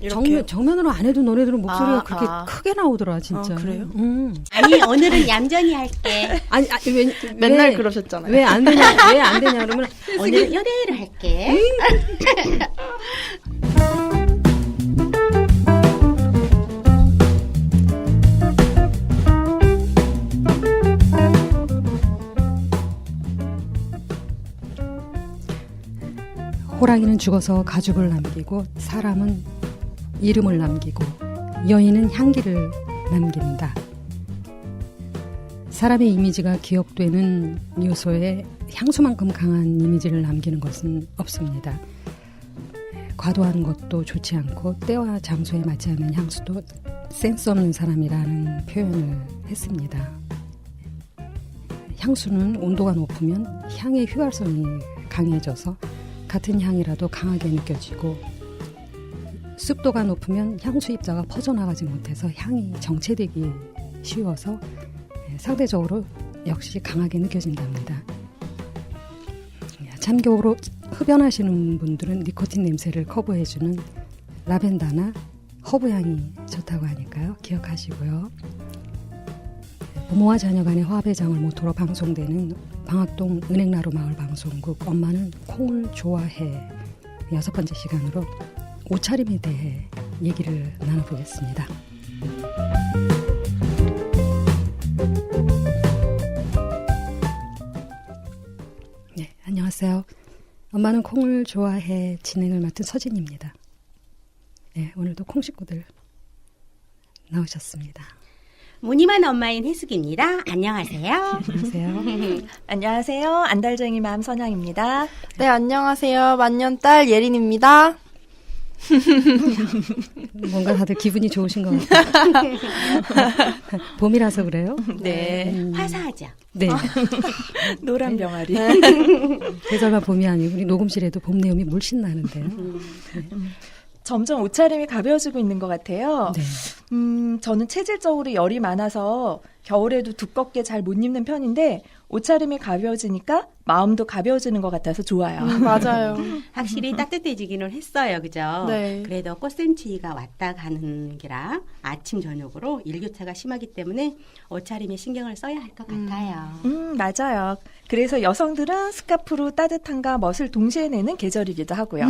정면으로 안 해도 너네들은 목소리가 그렇게 크게 나오더라 진짜. 그래요? 아니 오늘은 얌전히 할게. 아니 맨날 그러셨잖아요. 왜 안 되냐 그러면 오늘은 요대로 할게. 호랑이는 죽어서 가죽을 남기고 사람은 이름을 남기고 여인은 향기를 남긴다. 사람의 이미지가 기억되는 요소에 향수만큼 강한 이미지를 남기는 것은 없습니다. 과도한 것도 좋지 않고 때와 장소에 맞지 않는 향수도 센스 없는 사람이라는 표현을 했습니다. 향수는 온도가 높으면 향의 휘발성이 강해져서 같은 향이라도 강하게 느껴지고 습도가 높으면 향수 입자가 퍼져나가지 못해서 향이 정체되기 쉬워서 상대적으로 역시 강하게 느껴진답니다. 참고로 흡연하시는 분들은 니코틴 냄새를 커버해주는 라벤더나 허브향이 좋다고 하니까요. 기억하시고요. 부모와 자녀 간의 화합의 장을 모토로 방송되는 방학동 은행나루 마을 방송국 엄마는 콩을 좋아해 6번째 시간으로 옷차림에 대해 얘기를 나눠보겠습니다. 네, 안녕하세요. 엄마는 콩을 좋아해 진행을 맡은 서진입니다. 네, 오늘도 콩 식구들 나오셨습니다. 무늬만 엄마인 혜숙입니다. 안녕하세요. 안녕하세요. 안녕하세요. 안달쟁이 맘 선양입니다. 네, 안녕하세요. 만년딸 예린입니다. 뭔가 다들 기분이 좋으신 것 같아요. 봄이라서 그래요? 네. 화사하죠. 네. 노란 병아리. 계절만 봄이 아니고 우리 녹음실에도 봄 내음이 물씬 나는데요. 점점 옷차림이 가벼워지고 있는 것 같아요. 네. 저는 체질적으로 열이 많아서 겨울에도 두껍게 잘 못 입는 편인데 옷차림이 가벼워지니까 마음도 가벼워지는 것 같아서 좋아요. 맞아요. 확실히 따뜻해지기는 했어요. 그죠? 네. 그래도 꽃샘추위가 왔다 가는 게라 아침 저녁으로 일교차가 심하기 때문에 옷차림에 신경을 써야 할 것 같아요. 맞아요. 그래서 여성들은 스카프로 따뜻함과 멋을 동시에 내는 계절이기도 하고요.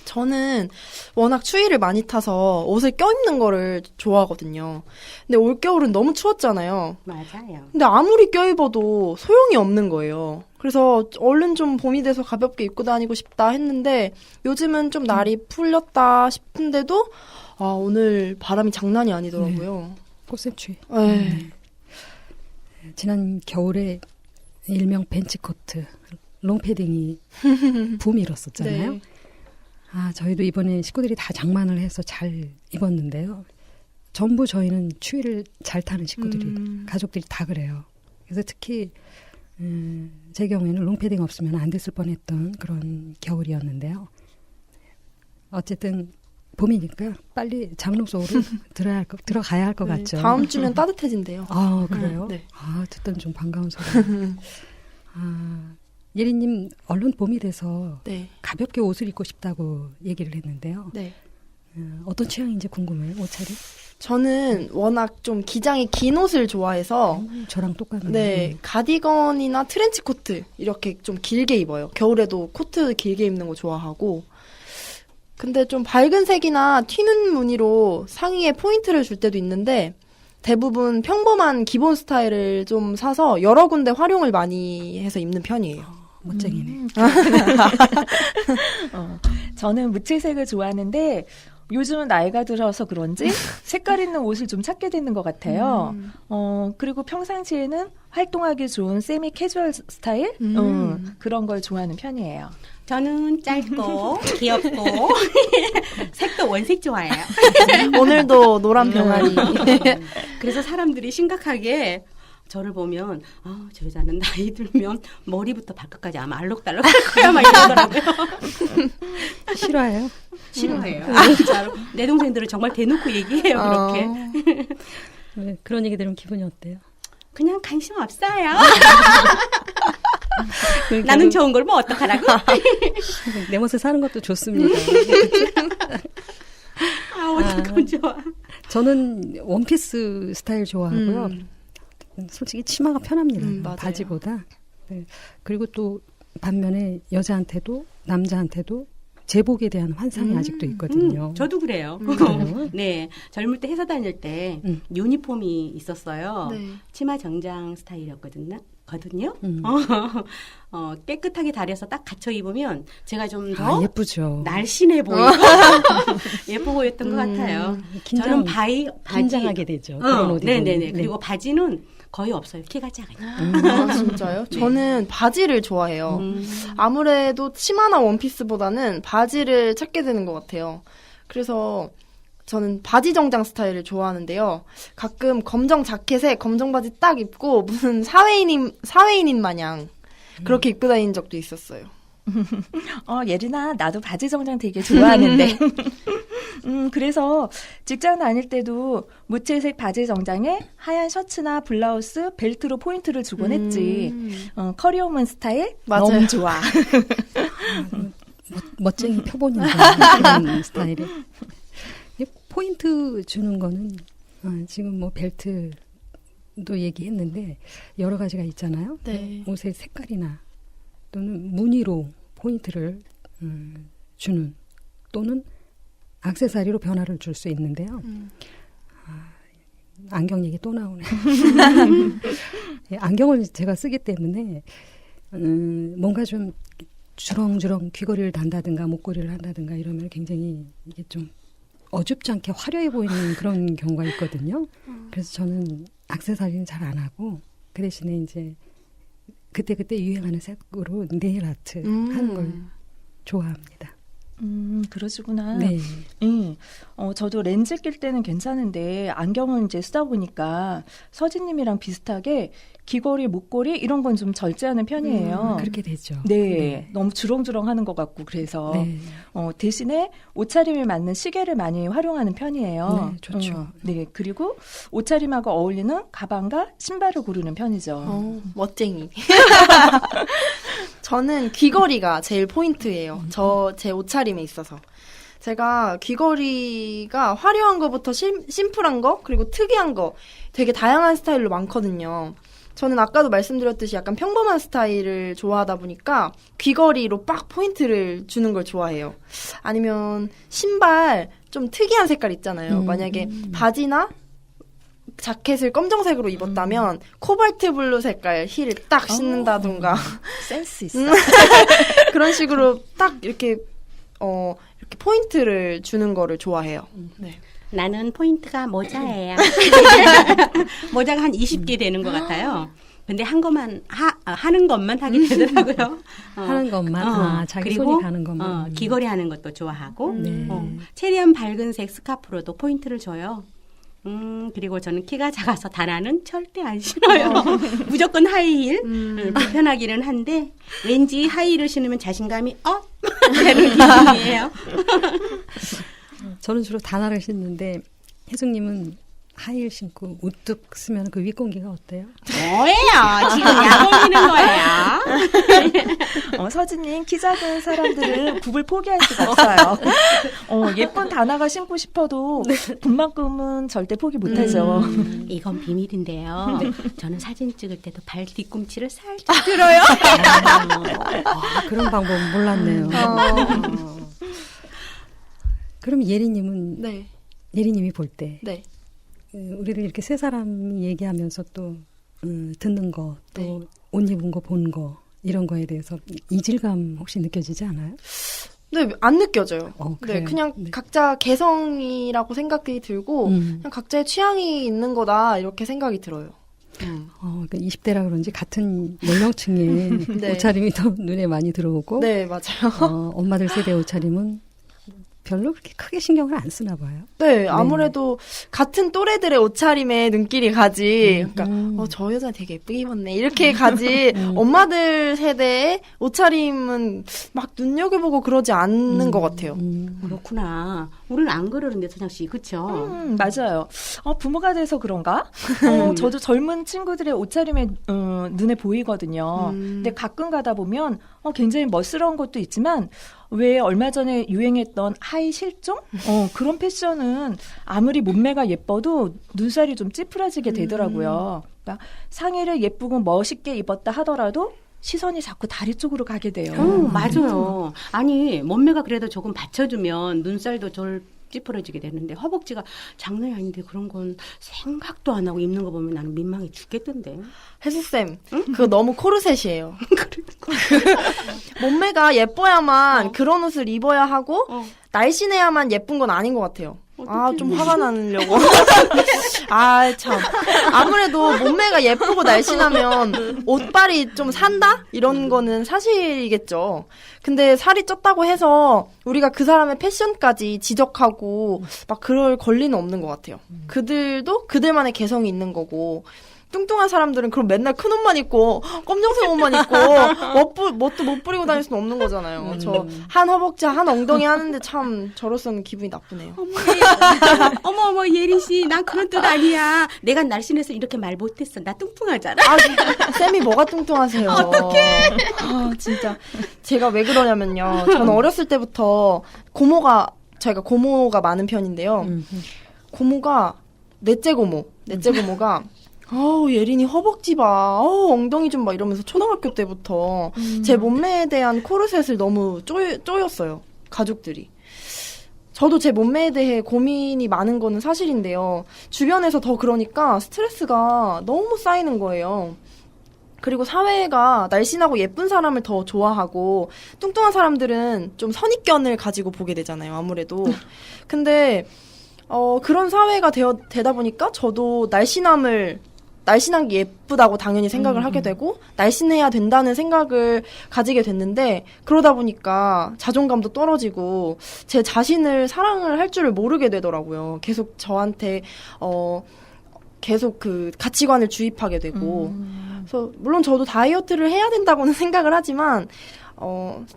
저는 워낙 추위를 많이 타서 옷을 껴입는 거를 좋아하거든요. 근데 올겨울은 너무 추웠잖아요. 맞아요. 근데 아무리 껴입어도 소용이 없는 거예요. 그래서 얼른 좀 봄이 돼서 가볍게 입고 다니고 싶다 했는데 요즘은 좀 날이 풀렸다 싶은데도 오늘 바람이 장난이 아니더라고요. 꽃샘추위. 네. 지난 겨울에 일명 벤치코트, 롱패딩이 붐이 일었었잖아요. 네. 저희도 이번에 식구들이 다 장만을 해서 잘 입었는데요. 전부 저희는 추위를 잘 타는 식구들이, 가족들이 다 그래요. 그래서 특히 제 경우에는 롱패딩 없으면 안 됐을 뻔했던 그런 겨울이었는데요. 어쨌든 봄이니까 빨리 장롱 속으로 들어가야 할 것 네, 같죠. 다음 주면 따뜻해진대요. 그래요? 네. 듣던 좀 반가운 소리. 예리님 얼른 봄이 돼서 네. 가볍게 옷을 입고 싶다고 얘기를 했는데요. 네. 어떤 취향인지 궁금해요. 옷차림? 저는 워낙 좀 기장이 긴 옷을 좋아해서 저랑 똑같네요. 네, 가디건이나 트렌치 코트 이렇게 좀 길게 입어요. 겨울에도 코트 길게 입는 거 좋아하고. 근데 좀 밝은 색이나 튀는 무늬로 상의에 포인트를 줄 때도 있는데 대부분 평범한 기본 스타일을 좀 사서 여러 군데 활용을 많이 해서 입는 편이에요. 멋쟁이네. 저는 무채색을 좋아하는데 요즘은 나이가 들어서 그런지 색깔 있는 옷을 좀 찾게 되는 것 같아요. 그리고 평상시에는 활동하기 좋은 세미 캐주얼 스타일? 그런 걸 좋아하는 편이에요. 저는 짧고 귀엽고 색도 원색 좋아해요. 오늘도 노란 병아리. 그래서 사람들이 심각하게 저를 보면 저 여자는 나이 들면 머리부터 발끝까지 아마 알록달록 할 거야 막 이러더라고요. 싫어해요? 싫어해요. 진짜로. 내 동생들은 정말 대놓고 얘기해요. 그렇게. 네, 그런 얘기 들으면 기분이 어때요? 그냥 관심 없어요. 나는 좋은 걸 뭐 어떡하라고? 내 멋을 사는 것도 좋습니다. 무조건 좋아. 저는 원피스 스타일 좋아하고요. 솔직히 치마가 편합니다. 맞아요. 바지보다. 네. 그리고 또 반면에 여자한테도 남자한테도 제복에 대한 환상이 아직도 있거든요. 저도 그래요. 그래요? 네, 젊을 때 회사 다닐 때 유니폼이 있었어요. 네. 치마 정장 스타일이었거든요. 깨끗하게 다려서 딱 갖춰 입으면 제가 좀 더 예쁘죠. 날씬해 보이고 예뻐 보였던 것 같아요. 저는 바지 긴장하게 되죠. 그런 옷 네네네. 입으면. 그리고 바지는 거의 없어요. 키가 작아요. 아, 진짜요? 저는 바지를 좋아해요. 아무래도 치마나 원피스보다는 바지를 찾게 되는 것 같아요. 그래서 저는 바지 정장 스타일을 좋아하는데요. 가끔 검정 자켓에 검정 바지 딱 입고 무슨 사회인인 마냥 그렇게 입고 다니는 적도 있었어요. 예린아, 나도 바지 정장 되게 좋아하는데. 그래서 직장 다닐 때도 무채색 바지 정장에 하얀 셔츠나 블라우스, 벨트로 포인트를 주곤 했지. 커리어우먼 스타일? 맞아요. 너무 좋아. 멋쟁이 표본인데 그런 스타일이. 포인트 주는 거는 지금 뭐 벨트도 얘기했는데 여러 가지가 있잖아요. 네. 옷의 색깔이나 또는 무늬로 포인트를 주는 또는 액세서리로 변화를 줄 수 있는데요. 안경 얘기 또 나오네. 안경을 제가 쓰기 때문에 뭔가 좀 주렁주렁 귀걸이를 단다든가 목걸이를 한다든가 이러면 굉장히 이게 좀 어줍지 않게 화려해 보이는 그런 경우가 있거든요. 그래서 저는 액세서리는 잘 안 하고 그 대신에 이제 그때그때 유행하는 색으로 네일 아트 하는 걸 좋아합니다. 그러시구나. 네. 저도 렌즈 낄 때는 괜찮은데 안경을 이제 쓰다 보니까 서진님이랑 비슷하게 귀걸이, 목걸이 이런 건 좀 절제하는 편이에요. 그렇게 되죠. 네, 너무 주렁주렁하는 것 같고 그래서 네. 대신에 옷차림에 맞는 시계를 많이 활용하는 편이에요. 네, 좋죠. 네, 그리고 옷차림하고 어울리는 가방과 신발을 고르는 편이죠. 멋쟁이. 저는 귀걸이가 제일 포인트예요. 제 옷차림에 있어서. 제가 귀걸이가 화려한 거부터 심플한 거, 그리고 특이한 거 되게 다양한 스타일로 많거든요. 저는 아까도 말씀드렸듯이 약간 평범한 스타일을 좋아하다 보니까 귀걸이로 빡 포인트를 주는 걸 좋아해요. 아니면 신발 좀 특이한 색깔 있잖아요. 만약에 바지나 자켓을 검정색으로 입었다면 코발트 블루 색깔 힐을 딱 신는다던가 센스 있어. 그런 식으로 딱 이렇게 포인트를 주는 거를 좋아해요. 네. 나는 포인트가 모자예요. 모자가 한 20개 되는 것 같아요. 근데 한 것만 하는 것만 하게 되더라고요. 하는 것만, 자기 그리고, 손이 가는 것만. 귀걸이 하는 것도 좋아하고, 네. 체리한 밝은색 스카프로도 포인트를 줘요. 그리고 저는 키가 작아서 단화는 절대 안 신어요. 무조건 하이힐. 불편하기는 한데, 왠지 하이힐을 신으면 자신감이 되는 기분이에요. 저는 주로 단화를 신는데 혜숙님은 하이힐 신고 우뚝 쓰면 그 윗공기가 어때요? 뭐예요? 지금 약 올리는 거예요. 서진님, 키 작은 사람들은 굽을 포기할 수가 없어요. 예쁜 단화가 신고 싶어도 굽만큼은 절대 포기 못하죠. 이건 비밀인데요. 저는 사진 찍을 때도 발 뒤꿈치를 살짝 들어요. 그런 방법은 몰랐네요. 그럼 예리님은 네. 예리님이 볼 때 네. 우리를 이렇게 세 사람이 얘기하면서 또 듣는 거, 또 네. 옷 입은 거, 본 거 이런 거에 대해서 이질감 혹시 느껴지지 않아요? 네, 안 느껴져요. 네, 네, 그냥 각자 개성이라고 생각이 들고 그냥 각자의 취향이 있는 거다 이렇게 생각이 들어요. 그러니까 20대라 그런지 같은 연령층의 네. 옷차림이 더 눈에 많이 들어오고 네, 맞아요. 엄마들 세대 옷차림은 별로 그렇게 크게 신경을 안 쓰나 봐요. 네, 아무래도 같은 또래들의 옷차림에 눈길이 가지. 그러니까 저 여자 되게 예쁘게 입었네. 이렇게 가지. 엄마들 세대의 옷차림은 막 눈여겨보고 그러지 않는 것 같아요. 그렇구나. 우리는 안 그러는데 소장 씨, 그렇죠? 맞아요. 부모가 돼서 그런가? 저도 젊은 친구들의 옷차림에 눈에 보이거든요. 근데 가끔 가다 보면 굉장히 멋스러운 것도 있지만 왜 얼마 전에 유행했던 하이 실종? 그런 패션은 아무리 몸매가 예뻐도 눈살이 좀 찌푸려지게 되더라고요. 그러니까 상의를 예쁘고 멋있게 입었다 하더라도 시선이 자꾸 다리 쪽으로 가게 돼요. 맞아요. 아니, 몸매가 그래도 조금 받쳐주면 눈살도 절 찌푸러지게 되는데 허벅지가 장난이 아닌데 그런 건 생각도 안 하고 입는 거 보면 나는 민망해 죽겠던데. 혜수쌤, 그거 너무 코르셋이에요. 몸매가 예뻐야만 그런 옷을 입어야 하고 날씬해야만 예쁜 건 아닌 것 같아요. 좀 화가 나려고. 참. 아무래도 몸매가 예쁘고 날씬하면 옷빨이 좀 산다? 이런 거는 사실이겠죠. 근데 살이 쪘다고 해서 우리가 그 사람의 패션까지 지적하고 막 그럴 권리는 없는 것 같아요. 그들도 그들만의 개성이 있는 거고. 뚱뚱한 사람들은 그럼 맨날 큰 옷만 입고 검정색 옷만 입고 멋도 못 부리고 다닐 수는 없는 거잖아요. 저 한 허벅지 한 엉덩이 하는데 참 저로서는 기분이 나쁘네요. 어머 예린 씨, 난 그런 뜻 아니야. 내가 날씬해서 이렇게 말 못했어. 나 뚱뚱하잖아. 쌤이 뭐가 뚱뚱하세요? 어떡해. 진짜 제가 왜 그러냐면요. 저는 어렸을 때부터 저희가 고모가 많은 편인데요. 고모가 넷째 고모가 예린이 허벅지 봐. 엉덩이 좀 봐. 이러면서 초등학교 때부터 제 몸매에 대한 코르셋을 너무 쪼였어요. 가족들이. 저도 제 몸매에 대해 고민이 많은 거는 사실인데요. 주변에서 더 그러니까 스트레스가 너무 쌓이는 거예요. 그리고 사회가 날씬하고 예쁜 사람을 더 좋아하고 뚱뚱한 사람들은 좀 선입견을 가지고 보게 되잖아요. 아무래도. 근데 그런 사회가 되다 보니까 저도 날씬한 게 예쁘다고 당연히 생각을 하게 되고 날씬해야 된다는 생각을 가지게 됐는데 그러다 보니까 자존감도 떨어지고 제 자신을 사랑을 할 줄을 모르게 되더라고요. 계속 저한테 계속 그 가치관을 주입하게 되고 그래서 물론 저도 다이어트를 해야 된다고는 생각을 하지만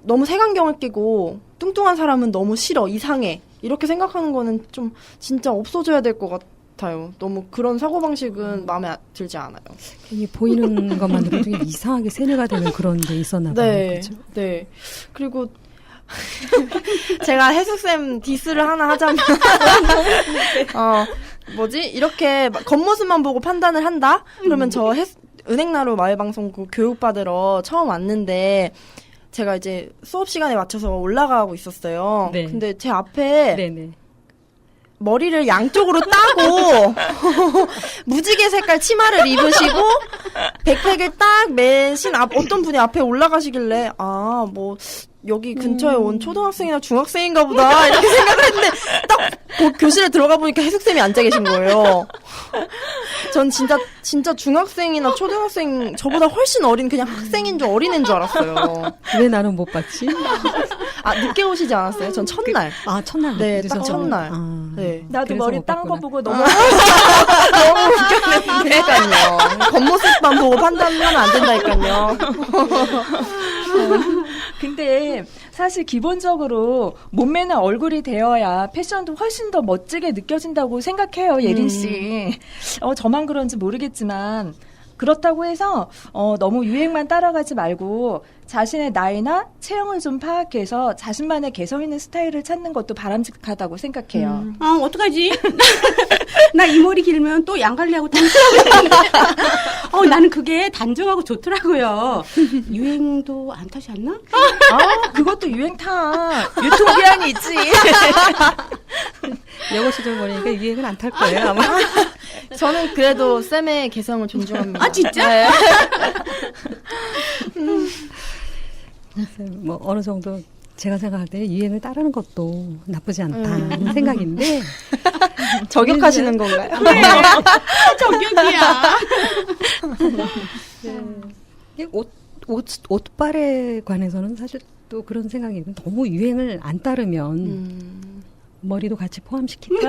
너무 색안경을 끼고 뚱뚱한 사람은 너무 싫어, 이상해 이렇게 생각하는 거는 좀 진짜 없어져야 될 것 같아요. 너무 그런 사고방식은 마음에 들지 않아요. 괜히 보이는 것만으로도 이상하게 세뇌가 되는 그런 게 있었나 봐요. 네. 그렇죠? 네. 그리고 제가 혜숙쌤 디스를 하나 하자면 이렇게 겉모습만 보고 판단을 한다? 그러면 저 은행나루 마을방송국 교육받으러 처음 왔는데 제가 이제 수업 시간에 맞춰서 올라가고 있었어요. 네. 근데 제 앞에 네네. 머리를 양쪽으로 따고 무지개 색깔 치마를 입으시고 백팩을 딱 매신 어떤 분이 앞에 올라가시길래 여기 근처에 온 초등학생이나 중학생인가 보다 이렇게 생각을 했는데 딱 교실에 들어가 보니까 혜숙쌤이 앉아 계신 거예요. 전 진짜 중학생이나 초등학생 저보다 훨씬 어린 그냥 학생인 줄 어린애인 줄 알았어요. 왜 나는 못 봤지? 늦게 오시지 않았어요? 전 첫날. 첫날. 네, 늦어서. 딱 첫날. 네. 나도 머리 딴 거 보고 너무 너무 웃겼는데요. 겉모습만 보고 판단하면 안 된다니까요. 근데 사실 기본적으로 몸매나 얼굴이 되어야 패션도 훨씬 더 멋지게 느껴진다고 생각해요, 예린 씨. 저만 그런지 모르겠지만 그렇다고 해서 너무 유행만 따라가지 말고 자신의 나이나 체형을 좀 파악해서 자신만의 개성 있는 스타일을 찾는 것도 바람직하다고 생각해요. 어떡하지? 나 이 머리 길면 또 양갈래하고 단정하고 나는 그게 단정하고 좋더라고요. 유행도 안 타지 않나? 그것도 유행 타. 유통기한이 있지. 여고 시절 머리니까 유행은 안 탈 거예요, 아마. 저는 그래도 쌤의 개성을 존중합니다. 진짜? 네. 뭐 어느 정도 제가 생각할 때 유행을 따르는 것도 나쁘지 않다는 생각인데 저격하시는 건가요? 네. 저격이야. 옷빨에 관해서는 사실 또 그런 생각이 너무 유행을 안 따르면 머리도 같이 포함시킬까?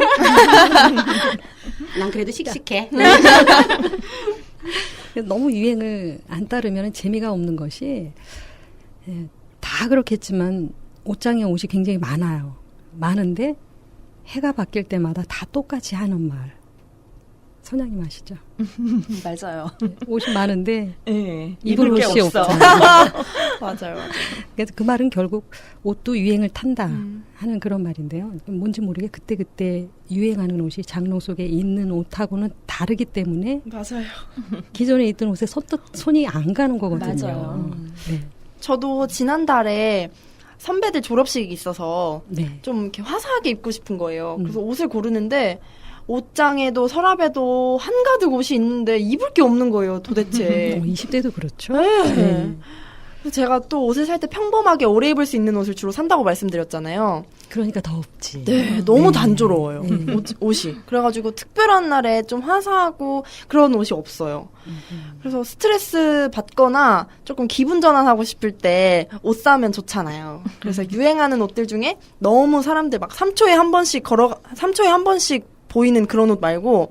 난 그래도 씩씩해. 너무 유행을 안 따르면 재미가 없는 것이 다 그렇겠지만 옷장에 옷이 굉장히 많아요. 많은데 해가 바뀔 때마다 다 똑같이 하는 말. 선양님 아시죠? 맞아요. 옷이 많은데 네, 입을 게 옷이 없어. 맞아요. 그래서 그 말은 결국 옷도 유행을 탄다 하는 그런 말인데요. 뭔지 모르게 그때그때 유행하는 옷이 장롱 속에 있는 옷하고는 다르기 때문에 맞아요. 기존에 있던 옷에 손이 안 가는 거거든요. 맞아요. 네. 저도 지난달에 선배들 졸업식이 있어서 네. 좀 이렇게 화사하게 입고 싶은 거예요. 그래서 옷을 고르는데 옷장에도 서랍에도 한가득 옷이 있는데 입을 게 없는 거예요, 도대체. 20대도 그렇죠. 네. 그래서 제가 또 옷을 살 때 평범하게 오래 입을 수 있는 옷을 주로 산다고 말씀드렸잖아요. 그러니까 더 없지. 네, 너무 단조로워요. 네. 옷이. 그래가지고 특별한 날에 좀 화사하고 그런 옷이 없어요. 그래서 스트레스 받거나 조금 기분 전환하고 싶을 때 옷 사면 좋잖아요. 그래서 유행하는 옷들 중에 너무 사람들 막 3초에 한 번씩 보이는 그런 옷 말고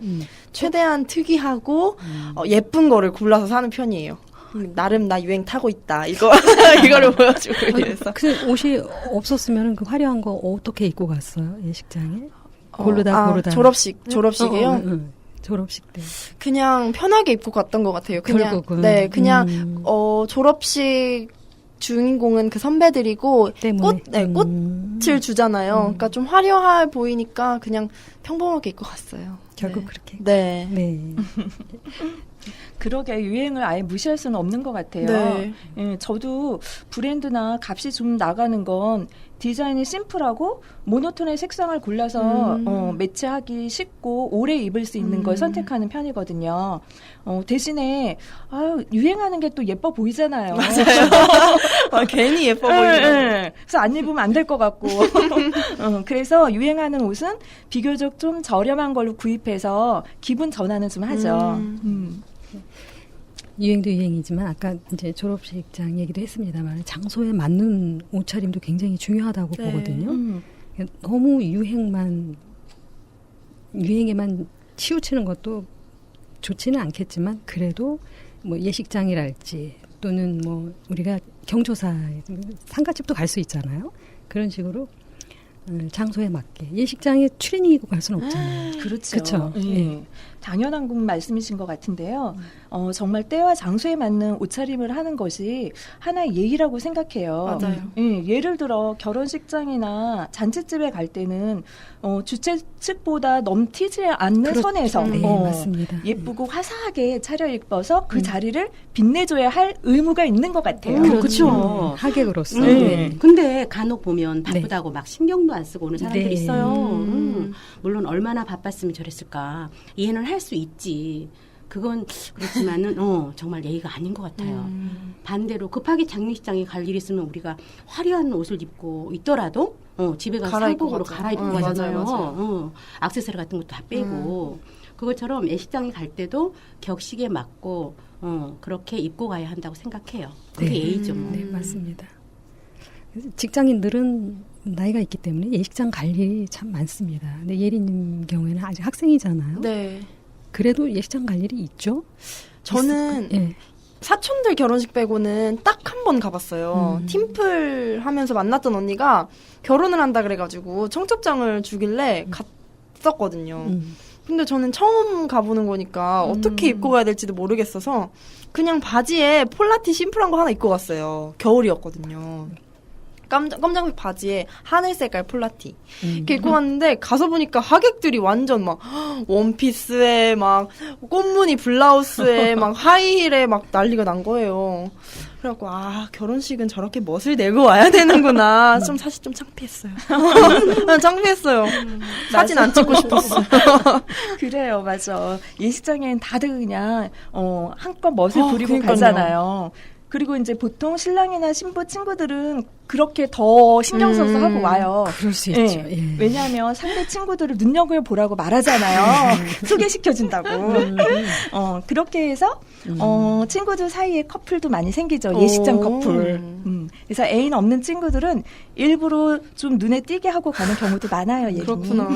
최대한 특이하고 예쁜 거를 골라서 사는 편이에요. 나름 나 유행 타고 있다. 이거를 보여주고 위해서. 그 옷이 없었으면 그 화려한 거 어떻게 입고 갔어요? 예식장에? 고르다. 졸업식이요? 졸업식 때. 그냥 편하게 입고 갔던 것 같아요. 그냥, 결국은. 네, 그냥, 졸업식 주인공은 그 선배들이고, 꽃을 주잖아요. 그러니까 좀 화려해 보이니까 그냥 평범하게 입고 갔어요. 결국 네. 그렇게. 네. 네. 그러게 유행을 아예 무시할 수는 없는 것 같아요. 네. 예, 저도 브랜드나 값이 좀 나가는 건 디자인이 심플하고 모노톤의 색상을 골라서 매치하기 쉽고 오래 입을 수 있는 걸 선택하는 편이거든요. 대신에 유행하는 게 또 예뻐 보이잖아요. 맞아요. 괜히 예뻐 보이는. 네. 그래서 안 입으면 안 될 것 같고. 그래서 유행하는 옷은 비교적 좀 저렴한 걸로 구입해서 기분 전환은 좀 하죠. 유행도 유행이지만 아까 이제 졸업식장 얘기도 했습니다만 장소에 맞는 옷차림도 굉장히 중요하다고 네. 보거든요. 너무 유행에만 치우치는 것도 좋지는 않겠지만 그래도 뭐 예식장이랄지 또는 뭐 우리가 경조사 상가집도 갈 수 있잖아요. 그런 식으로 장소에 맞게 예식장에 추리닝 입고 갈 수는 없잖아요. 그렇죠. 그렇죠. 예. 당연한 말씀이신 것 같은데요. 정말 때와 장소에 맞는 옷차림을 하는 것이 하나의 예의라고 생각해요. 맞아요. 예를 들어 결혼식장이나 잔치집에 갈 때는 주최 측보다 넘튀지 않는 그렇죠. 선에서 네, 맞습니다. 예쁘고 화사하게 차려입어서 그 자리를 빛내줘야 할 의무가 있는 것 같아요. 그렇죠. 하객으로서. 네. 근데 간혹 보면 바쁘다고 막 신경도 안 쓰고 오는 사람들이 네. 있어요. 물론 얼마나 바빴으면 저랬을까. 이해는 할 수 있지. 그건 그렇지만은 정말 예의가 아닌 것 같아요. 반대로 급하게 장례식장에 갈 일이 있으면 우리가 화려한 옷을 입고 있더라도 집에 가서 상복으로 갈아입고 가잖아요. 맞아요. 액세서리 같은 것도 다 빼고 그것처럼 예식장에 갈 때도 격식에 맞고 그렇게 입고 가야 한다고 생각해요. 그게 네. 예의죠. 뭐. 네, 맞습니다. 그래서 직장인들은 나이가 있기 때문에 예식장 갈 일이 참 많습니다. 근데 예리님 경우에는 아직 학생이잖아요. 네. 그래도 예식장 갈 일이 있죠? 저는 예. 사촌들 결혼식 빼고는 딱 한 번 가봤어요. 팀플 하면서 만났던 언니가 결혼을 한다 그래가지고 청첩장을 주길래 갔었거든요. 근데 저는 처음 가보는 거니까 어떻게 입고 가야 될지도 모르겠어서 그냥 바지에 폴라티 심플한 거 하나 입고 갔어요. 겨울이었거든요. 검정색 바지에 하늘 색깔 폴라티 이렇게 입고 갔는데 가서 보니까 하객들이 완전 막 원피스에 막 꽃무늬 블라우스에 막 하이힐에 막 난리가 난 거예요. 그래갖고 결혼식은 저렇게 멋을 내고 와야 되는구나. 사실 좀 창피했어요. 창피했어요. 사진 안 찍고 싶었어요. 그래요, 맞아. 예식장엔 다들 그냥 한껏 멋을 부리고 그러니까요. 가잖아요. 그리고 이제 보통 신랑이나 신부 친구들은 그렇게 더 신경 써서 하고 와요. 그럴 수 예. 있죠. 예. 왜냐하면 상대 친구들을 눈여겨보라고 말하잖아요. 소개시켜준다고. 그렇게 해서 친구들 사이에 커플도 많이 생기죠. 예식장 커플. 그래서 애인 없는 친구들은 일부러 좀 눈에 띄게 하고 가는 경우도 많아요. 예린이. 그렇구나.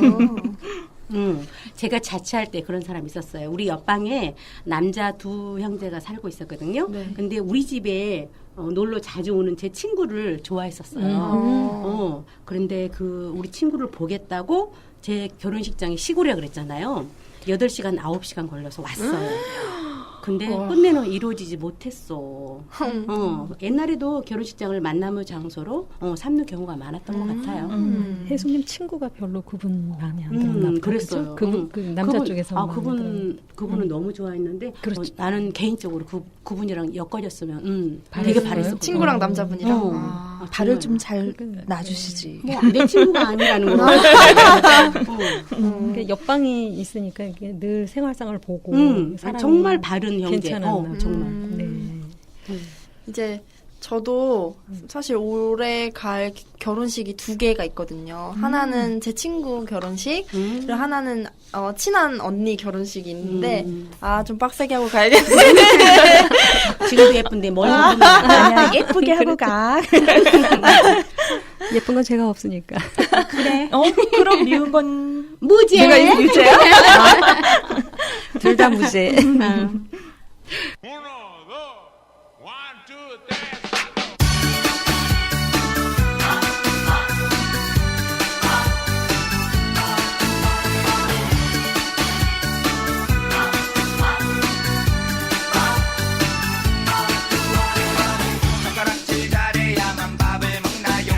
제가 자취할 때 그런 사람이 있었어요. 우리 옆방에 남자 두 형제가 살고 있었거든요. 네. 근데 우리 집에 놀러 자주 오는 제 친구를 좋아했었어요. 그런데 우리 친구를 보겠다고 제 결혼식장이 시골이라 그랬잖아요. 8시간, 9시간 걸려서 왔어요. 근데 끝내는 이루어지지 못했어. 옛날에도 결혼식장을 만남의 장소로 삼는 경우가 많았던 것 같아요. 혜수님 친구가 별로 그분 마음에 안 들었나 보다. 그랬어요. 그분 그 남자 쪽에서 그분은 너무 좋아했는데 그렇죠. 나는 개인적으로 그분이랑 엮어졌으면 되게 바랬었거든. 친구랑 남자분이랑. 발을 좀 잘 놔주시지. 내 친구가 아니라는 거. 그러니까 옆방이 있으니까 이게 늘 생활상을 보고 사람이 정말 바른 형제. 괜찮았나 정말. 네. 이제 저도 사실 올해 갈 결혼식이 2개가 있거든요. 하나는 제 친구 결혼식, 그리고 하나는 친한 언니 결혼식이 있는데 좀 빡세게 하고 가야겠네. 지금도 예쁜데 머리 아니야, 예쁘게 하고 가. 예쁜 건 제가 없으니까. 그래. 그럼 미운 건 무죄. 내가 유죄야? 둘 다 무죄. 젓가락질 잘해야만 밥을 먹나요?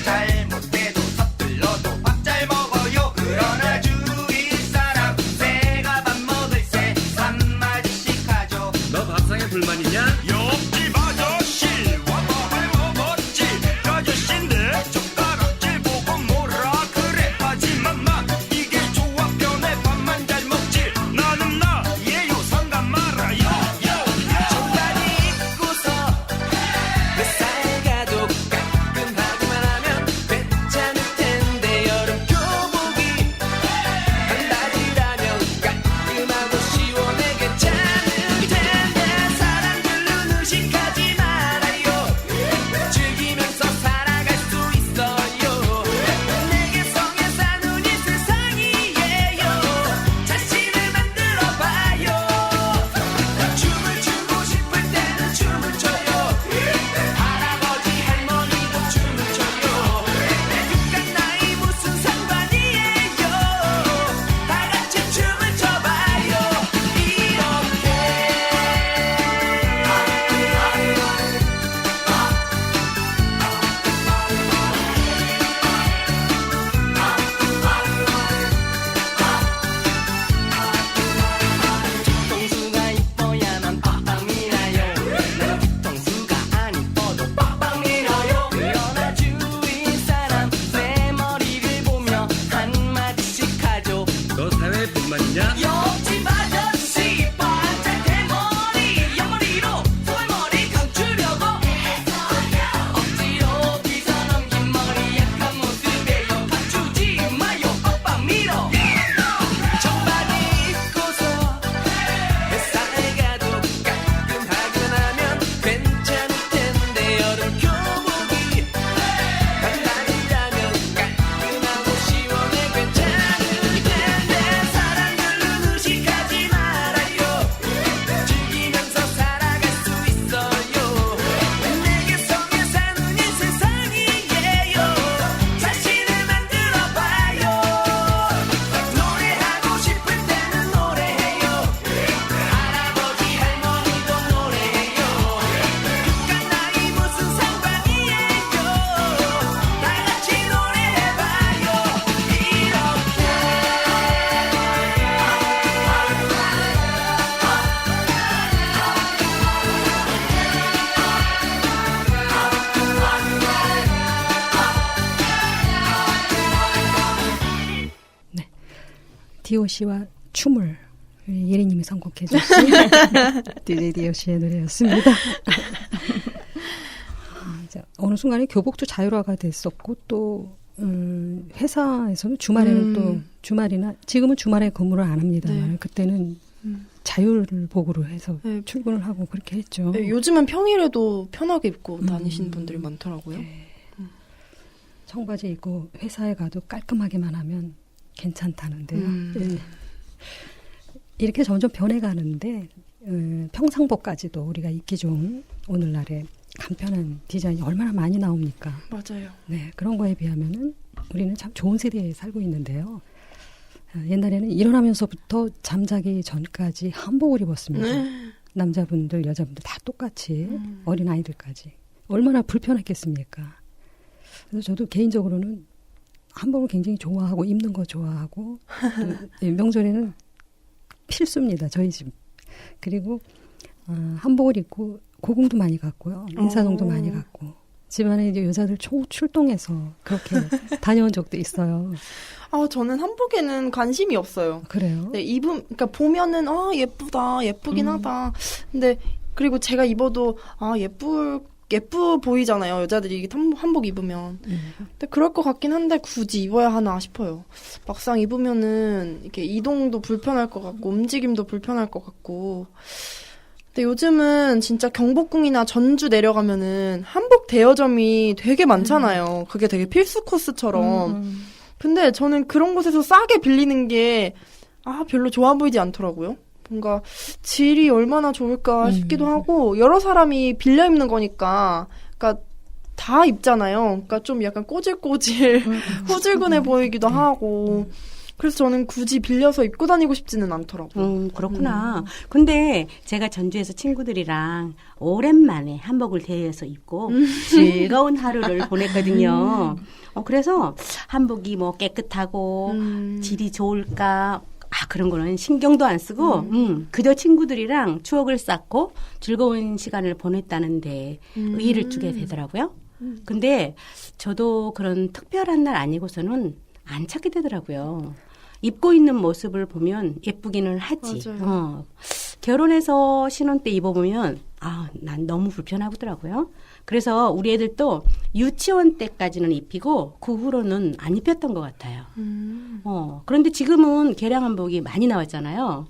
잘못해도 서툴러도 밥 잘 먹어요. 그러나 주위 사람 새가 밥 먹을 새 한마디씩 하죠. 너 밥상에 불만 있냐? 옆집 아저씨 와밥을 먹었지. 그 아저씨인데 젓가락질 보고 뭐라 그래. 하지만 나 이게 좋아 편해. 밥만 잘 먹지. 나는 나예요 상관 말아요. 정다리 입고서 뱃살 가도 가끔 하기만 하면 괜찮을 텐데 여름 교복이 반바지라면 깔끔하고 시원해 괜찮을 텐데 사람들은 의식하지 말아요. 즐기면서 살아갈 수 있어요. 내게 성에 사는 이 세상이에요. 자신을 만들어봐요. 춤을 추고 싶을 때는 춤을 춰요. 할아버지 할머니도 춤을 춰요. 육각 나이 무슨 상관이에요. 다 같이 춤을 춰봐요. 이렇게 뒤통수가 이뻐야만 빡빡 밀어요. 나는 뒤통수가 안 이뻐도 빡빡 밀어요. 그러나 주위 사람 내 머리를 보며 한마디씩 하죠. 너 사회에 불만 있냐? 옆집 아저씨 반짝 대머리 옆머리로 소갈머리 감추려고 억지로 빗어넘긴 머리 약한 모습에요. 감추지 마요 빡빡 밀어. 정바지 입고서 뱃살 가도 가끔 하긴 하면 괜찮을 텐데 여름 교복이 반바지라면 깔끔하고 시원해 괜찮을 텐데 사람들은 의식하지 말아요. 즐기면서 살아갈 수 있어요. 내게 성에 사는 이 세상이에요. 자신을 만들어봐요. 노래하고 싶을 때는 노래해요. 할아버지 할머니도 노래해요. 육각 나이 무슨 상관이에요. 다 같이 노래해봐요. DOC와 춤을 예리님이 선곡해 주신 DJ DOC의 노래였습니다. 어느 순간에 교복도 자율화가 됐었고 또 회사에서는 주말에는 또 주말이나 지금은 주말에 근무를 안 합니다만 그때는 자율복으로 해서 네. 출근을 하고 그렇게 했죠. 네, 요즘은 평일에도 편하게 입고 다니시는 분들이 많더라고요. 청바지 입고 회사에 가도 깔끔하게만 하면 괜찮다는데요. 네. 이렇게 점점 변해가는데 평상복까지도 우리가 입기 좋은 오늘날의 간편한 디자인이 얼마나 많이 나옵니까? 맞아요. 네, 그런 거에 비하면은 우리는 참 좋은 세대에 살고 있는데요. 옛날에는 일어나면서부터 잠자기 전까지 한복을 입었습니다. 남자분들, 여자분들 다 똑같이 어린아이들까지. 얼마나 불편했겠습니까? 그래서 저도 개인적으로는 한복을 굉장히 좋아하고 입는 거 좋아하고 또 명절에는 필수입니다. 저희 집. 그리고 한복을 입고 고궁도 많이 갔고요. 인사동도 많이 갔고 집안에 이제 여자들 출동해서 그렇게 다녀온 적도 있어요. 저는 한복에는 관심이 없어요. 그래요? 네, 그러니까 보면은, 예쁘다, 예쁘긴 하다. 근데, 그리고 제가 입어도, 예쁘 보이잖아요. 여자들이 이게 한복 입으면. 근데 그럴 것 같긴 한데, 굳이 입어야 하나 싶어요. 막상 입으면은, 이렇게 이동도 불편할 것 같고, 움직임도 불편할 것 같고. 근데 요즘은 진짜 경복궁이나 전주 내려가면은, 한복 대여점이 되게 많잖아요. 그게 되게 필수 코스처럼. 근데 저는 그런 곳에서 싸게 빌리는 게, 별로 좋아 보이지 않더라고요. 뭔가 질이 얼마나 좋을까 싶기도 하고, 여러 사람이 빌려 입는 거니까, 그러니까 다 입잖아요. 그러니까 좀 약간 꼬질꼬질, 후줄근해 보이기도 하고, 그래서 저는 굳이 빌려서 입고 다니고 싶지는 않더라고요. 그렇구나. 근데 제가 전주에서 친구들이랑 오랜만에 한복을 대여해서 입고 즐거운 하루를 보냈거든요. 그래서 한복이 뭐 깨끗하고 질이 좋을까 그런 거는 신경도 안 쓰고 그저 친구들이랑 추억을 쌓고 즐거운 시간을 보냈다는데 의의를 두게 되더라고요. 근데 저도 그런 특별한 날 아니고서는 안 찾게 되더라고요. 입고 있는 모습을 보면 예쁘기는 하지. 결혼해서 신혼 때 입어보면 난 너무 불편하더라고요. 그래서 우리 애들도 유치원 때까지는 입히고 그 후로는 안 입혔던 것 같아요. 그런데 지금은 개량 한복이 많이 나왔잖아요.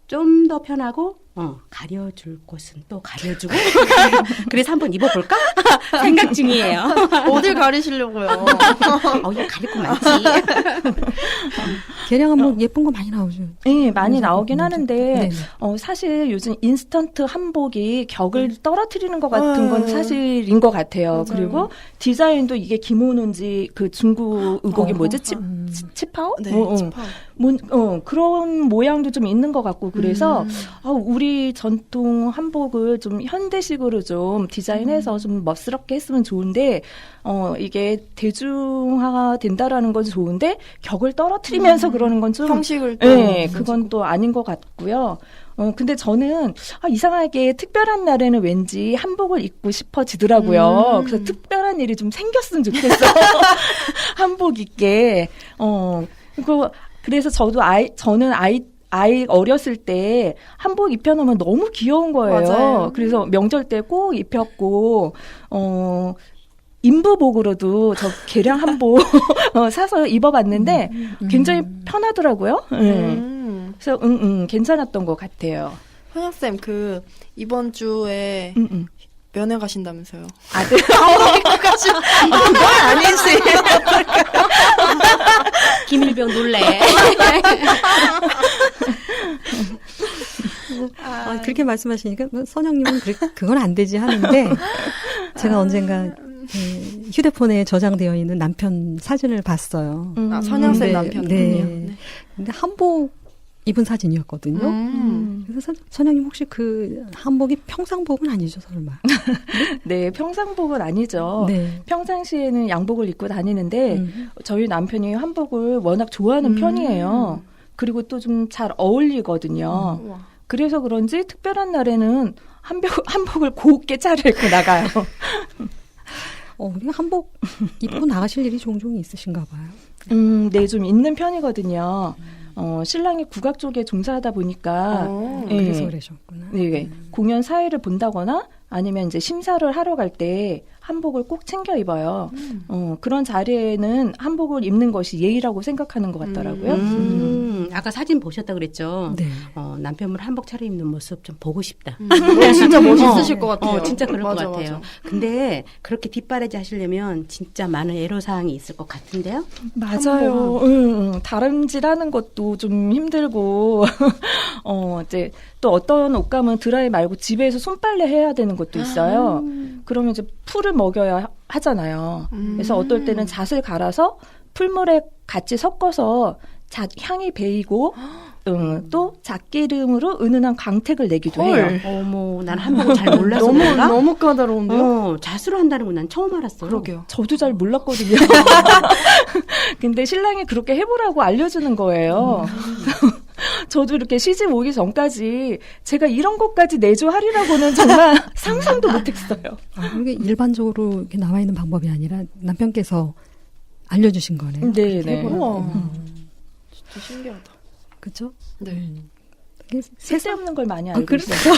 좀 더 편하고 가려줄 곳은 또 가려주고 그래서 한번 입어볼까 생각 중이에요. 어딜 가리시려고요? 이거 가릴 거 많지. 개량 한복 예쁜 거 많이 나오죠. 네, 많이 나오긴 하는데 네네. 사실 요즘 인스턴트 한복이 격을 떨어뜨리는 것 같은 건 사실인 것 같아요. 맞아요. 그리고 디자인도 이게 기모노인지 그 중국 의복이 뭐지? 치파오? 네, 치파오. 그런 모양도 좀 있는 것 같고 그래서 우리 전통 한복을 좀 현대식으로 좀 디자인해서 좀 멋스럽게 했으면 좋은데 이게 대중화가 된다라는 건 좋은데 격을 떨어뜨리면서 그러는 건 좀 형식을 또 네, 그건 또 아닌 것 같고요. 근데 저는 이상하게 특별한 날에는 왠지 한복을 입고 싶어지더라고요. 그래서 특별한 일이 좀 생겼으면 좋겠어. 한복 입게. 그래서 저는 아이 어렸을 때 한복 입혀놓으면 너무 귀여운 거예요. 맞아요. 그래서 명절 때 꼭 입혔고, 인부복으로도 저 개량 한복 사서 입어봤는데 굉장히 편하더라고요. 그래서 괜찮았던 것 같아요. 현영쌤, 이번 주에 면회 가신다면서요? 아들. 그건 아니지. 김일병 놀래. 그렇게 말씀하시니까 선영님은 그건 안 되지 하는데 제가 언젠가 휴대폰에 저장되어 있는 남편 사진을 봤어요. 선영쌤 남편이요? 네. 근데 한복 입은 사진이었거든요. 그래서 선영님 혹시 그 한복이 평상복은 아니죠, 설마? 네, 평상복은 아니죠. 네. 평상시에는 양복을 입고 다니는데 저희 남편이 한복을 워낙 좋아하는 편이에요. 그리고 또 좀 잘 어울리거든요. 그래서 그런지 특별한 날에는 한복을 곱게 차려입고 나가요. 우리 한복 입고 나가실 일이 종종 있으신가 봐요. 네, 좀 있는 편이거든요. 신랑이 국악 쪽에 종사하다 보니까 그래서 그러셨구나. 네, 공연 사회를 본다거나 아니면 이제 심사를 하러 갈 때 한복을 꼭 챙겨 입어요. 그런 자리에는 한복을 입는 것이 예의라고 생각하는 것 같더라고요. 아까 사진 보셨다 그랬죠? 네. 남편분 한복 차려입는 모습 좀 보고 싶다. 진짜 멋있으실 것 같아요. 진짜 그럴 맞아, 것 같아요. 맞아. 근데 그렇게 뒷바라지 하시려면 진짜 많은 애로사항이 있을 것 같은데요? 맞아요. 다름질하는 것도 좀 힘들고 이제 또 어떤 옷감은 드라이 말고 집에서 손빨래 해야 되는 것도 있어요. 그러면 이제 풀을 먹여야 하잖아요. 그래서 어떨 때는 잣을 갈아서 풀물에 같이 섞어서 향이 배이고 또 잣기름으로 은은한 광택을 내기도 해요. 어머, 난 한복을 잘 몰라서 너무 그런가? 너무 까다로운데요? 잣으로 한다는 건 난 처음 알았어요. 그러게요. 저도 잘 몰랐거든요. 근데 신랑이 그렇게 해보라고 알려주는 거예요. 저도 이렇게 시집 오기 전까지 제가 이런 것까지 내조하리라고는 정말 상상도 못했어요. 이게 일반적으로 이렇게 나와 있는 방법이 아니라 남편께서 알려주신 거네요. 네네. 우와. 진짜 신기하다. 그렇죠? 네. 쓸데없는 걸 많이 알고 그래서 있어요.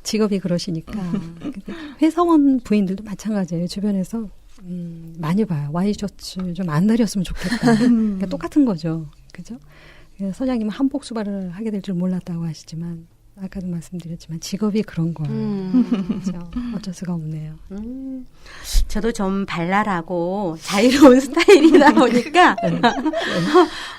직업이 그러시니까 회사원 부인들도 마찬가지예요. 주변에서 많이 봐요. 와이셔츠 좀 안 다렸으면 좋겠다. 그러니까 똑같은 거죠. 그죠? 그래서 서장님은 한복 수발을 하게 될 줄 몰랐다고 하시지만 아까도 말씀드렸지만 직업이 그런 거예요. 그렇죠? 어쩔 수가 없네요. 저도 좀 발랄하고 자유로운 스타일이다 보니까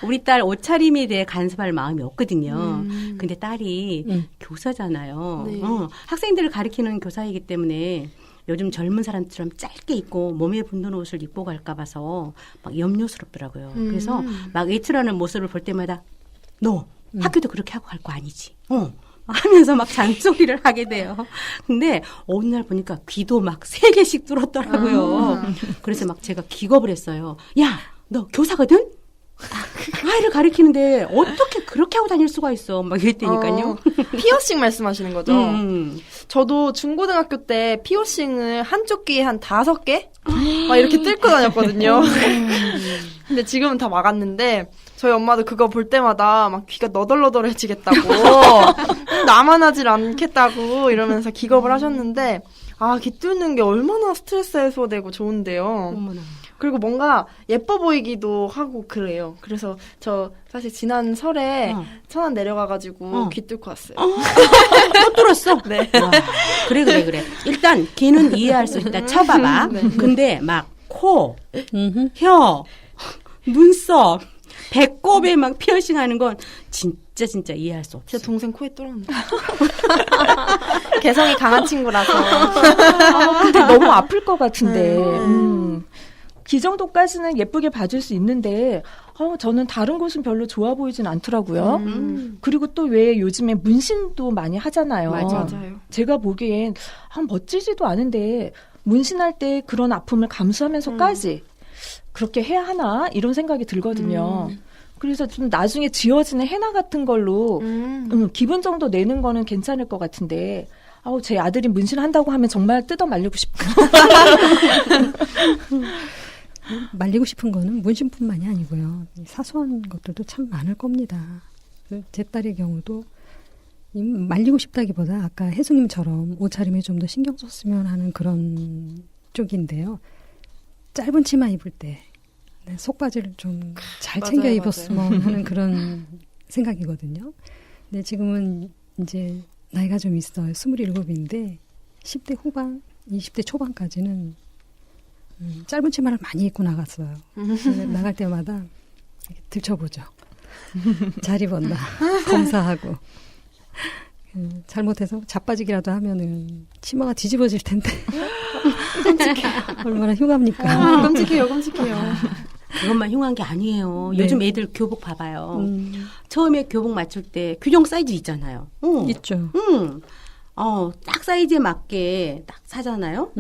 우리 딸 옷차림에 대해 간섭할 마음이 없거든요. 근데 딸이 교사잖아요. 네. 학생들을 가르치는 교사이기 때문에 요즘 젊은 사람처럼 짧게 입고 몸에 붙는 옷을 입고 갈까 봐서 막 염려스럽더라고요. 그래서 막 외출하는 모습을 볼 때마다 너 학교도 그렇게 하고 갈 거 아니지? 하면서 막 잔소리를 하게 돼요. 근데 어느 날 보니까 귀도 막 3개씩 뚫었더라고요. 그래서 막 제가 기겁을 했어요. 야, 너 교사거든? 아이를 가르치는데 어떻게 그렇게 하고 다닐 수가 있어? 막 이랬다니까요. 피어싱 말씀하시는 거죠? 저도 중고등학교 때 피어싱을 한쪽 귀에 한 5개? 막 이렇게 뚫고 다녔거든요. 근데 지금은 다 막았는데 저희 엄마도 그거 볼 때마다 막 귀가 너덜너덜해지겠다고 나만 하질 않겠다고 이러면서 기겁을 하셨는데 귀 뚫는 게 얼마나 스트레스 해소되고 좋은데요. 어머나. 그리고 뭔가 예뻐 보이기도 하고 그래요. 그래서 저 사실 지난 설에 천안 내려가가지고 귀 뚫고 왔어요. 또 뚫었어? 네. 와, 그래. 일단 귀는 이해할 수 있다. 쳐봐봐. 네. 근데 막 코, 혀, 눈썹, 배꼽에 막 피어싱하는 건 진짜 이해할 수 없어. 제 동생 코에 뚫었는데. 개성이 강한 친구라서. 근데 너무 아플 것 같은데. 그 정도까지는 예쁘게 봐줄 수 있는데 저는 다른 곳은 별로 좋아 보이진 않더라고요. 그리고 또 왜 요즘에 문신도 많이 하잖아요. 맞아요. 제가 보기엔 멋지지도 않은데 문신할 때 그런 아픔을 감수하면서까지 그렇게 해야 하나 이런 생각이 들거든요. 그래서 좀 나중에 지워지는 헤나 같은 걸로 기분 정도 내는 거는 괜찮을 것 같은데 제 아들이 문신한다고 하면 정말 뜯어 말리고 싶어요. 말리고 싶은 거는 문신뿐만이 아니고요. 사소한 것들도 참 많을 겁니다. 제 딸의 경우도 말리고 싶다기보다 아까 혜숙님처럼 옷차림에 좀 더 신경 썼으면 하는 그런 쪽인데요. 짧은 치마 입을 때 속바지를 좀 잘 챙겨 맞아요. 입었으면 하는 그런 생각이거든요. 근데 지금은 이제 나이가 좀 있어요. 27인데 10대 후반, 20대 초반까지는 짧은 치마를 많이 입고 나갔어요. 나갈 때마다 이렇게 들춰보죠. 잘 입었나 검사하고 잘못해서 자빠지기라도 하면은 치마가 뒤집어질 텐데 얼마나 흉합니까? 끔찍해요. 그것만 흉한 게 아니에요. 네. 요즘 애들 교복 봐봐요. 처음에 교복 맞출 때 규정 사이즈 있잖아요. 있죠. 딱 사이즈에 맞게 딱 사잖아요.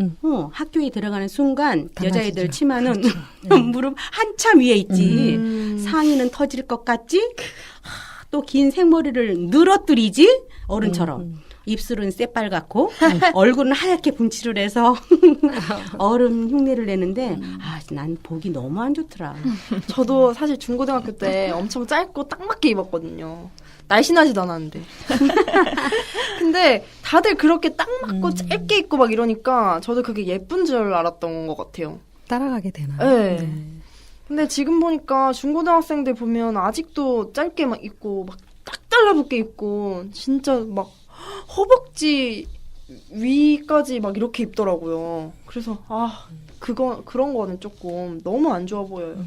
학교에 들어가는 순간 여자애들 달라지죠. 치마는 그렇죠. 무릎 한참 위에 있지. 상의는 터질 것 같지? 또 긴 생머리를 늘어뜨리지? 어른처럼. 입술은 새빨갛고 얼굴은 하얗게 분칠을 해서 어른 흉내를 내는데 난 보기 너무 안 좋더라. 저도 사실 중고등학교 때 엄청 짧고 딱 맞게 입었거든요. 날씬하지도 않았는데. 근데 다들 그렇게 딱 맞고 짧게 입고 막 이러니까 저도 그게 예쁜 줄 알았던 것 같아요. 따라가게 되나요? 네. 근데 지금 보니까 중고등학생들 보면 아직도 짧게 막 입고 막 딱 달라붙게 입고 진짜 막 허벅지 위까지 막 이렇게 입더라고요. 그래서 그런 거는 조금 너무 안 좋아 보여요.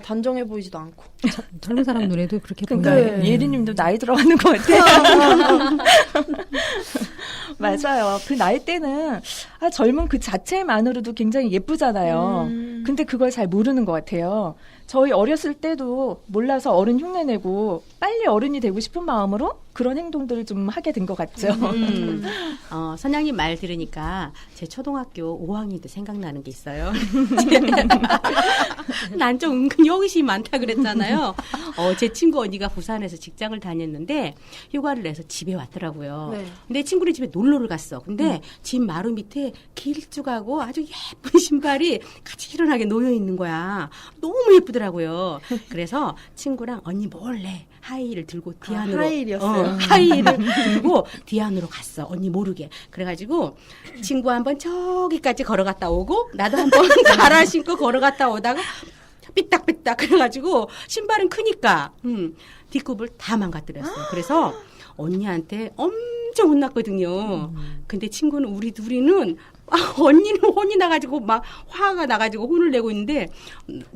단정해 보이지도 않고. 젊은 사람 눈에도 그렇게 그러니까 보여요. 예리님도 나이 들어가는 것 같아요. 맞아요. 그 나이 때는 젊은 그 자체만으로도 굉장히 예쁘잖아요. 근데 그걸 잘 모르는 것 같아요. 저희 어렸을 때도 몰라서 어른 흉내내고 빨리 어른이 되고 싶은 마음으로 그런 행동들을 좀 하게 된 것 같죠. 선양님 말 들으니까 제 초등학교 5학년 때 생각나는 게 있어요. 난 좀 은근히 호기심이 많다 그랬잖아요. 제 친구 언니가 부산에서 직장을 다녔는데 휴가를 내서 집에 왔더라고요. 네. 근데 친구네 집에 놀러를 갔어. 근데 집 마루 밑에 길쭉하고 아주 예쁜 신발이 가지런하게 놓여 있는 거야. 너무 예쁘더라고요. 그래서 친구랑 언니 몰래 하이힐을 들고 뒤안으로 하이힐이었어요. 하이힐을 들고 뒤안으로 갔어. 언니 모르게. 그래가지고 친구 한번 저기까지 걸어갔다 오고 나도 한번 갈아 신고 걸어갔다 오다가 삐딱삐딱 그래가지고 신발은 크니까 뒷굽을 다 망가뜨렸어. 그래서 언니한테 엄청 혼났거든요. 근데 친구는 우리 둘이는 언니는 혼이 나가지고 막 화가 나가지고 혼을 내고 있는데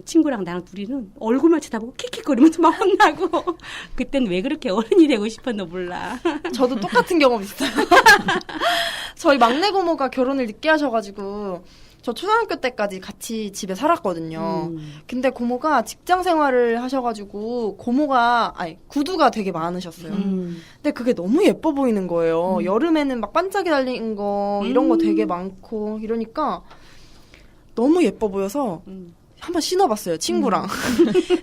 친구랑 나랑 둘이는 얼굴만 쳐다보고 킥킥거리면서 막 혼나고 그땐 왜 그렇게 어른이 되고 싶었나 몰라. 저도 똑같은 경험 있어요. 저희 막내 고모가 결혼을 늦게 하셔가지고 저 초등학교 때까지 같이 집에 살았거든요. 근데 고모가 직장 생활을 하셔가지고 구두가 되게 많으셨어요. 근데 그게 너무 예뻐 보이는 거예요. 여름에는 막 반짝이 달린 거 이런 거 되게 많고 이러니까 너무 예뻐 보여서 한번 신어봤어요, 친구랑.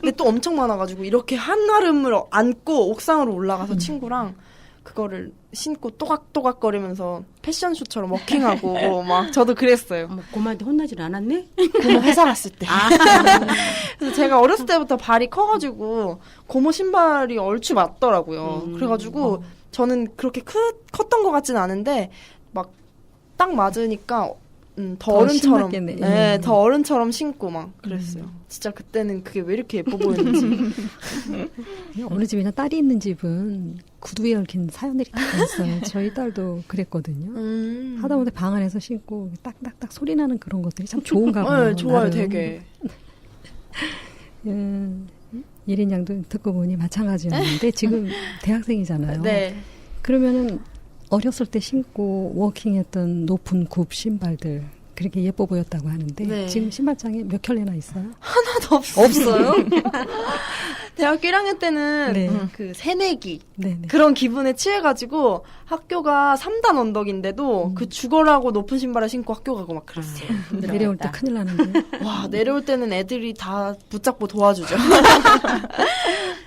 근데 또 엄청 많아가지고 이렇게 한아름을 안고 옥상으로 올라가서 친구랑 그거를 신고 또각또각거리면서 패션쇼처럼 워킹하고 막 저도 그랬어요. 고모한테 혼나질 않았네? 고모 회사 갔을 때. 그래서 제가 어렸을 때부터 발이 커가지고 고모 신발이 얼추 맞더라고요. 그래가지고 저는 그렇게 컸던 것 같진 않은데 막 딱 맞으니까 더 어른처럼, 신났겠네. 네, 더 어른처럼 신고 막 그랬어요. 진짜 그때는 그게 왜 이렇게 예뻐 보였는지. 어느 집이나 딸이 있는 집은 구두에 얽힌 사연들이 다 있어요. 저희 딸도 그랬거든요. 하다못해 방 안에서 신고 딱딱딱 소리 나는 그런 것들이 참 좋은가 봐요. 네, 좋아요, 나름. 되게. 예린 양도 듣고 보니 마찬가지였는데 지금 대학생이잖아요. 네. 그러면은 어렸을 때 신고 워킹했던 높은 굽 신발들 그렇게 예뻐 보였다고 하는데 네. 지금 신발장에 몇 켤레나 있어요? 하나도 없어요. 대학교 1학년 때는 네. 그 새내기 네네. 그런 기분에 취해가지고 학교가 3단 언덕인데도 그 죽어라고 높은 신발을 신고 학교 가고 막 그랬어요. 내려올 때 큰일 나는데. 와, 내려올 때는 애들이 다 붙잡고 도와주죠.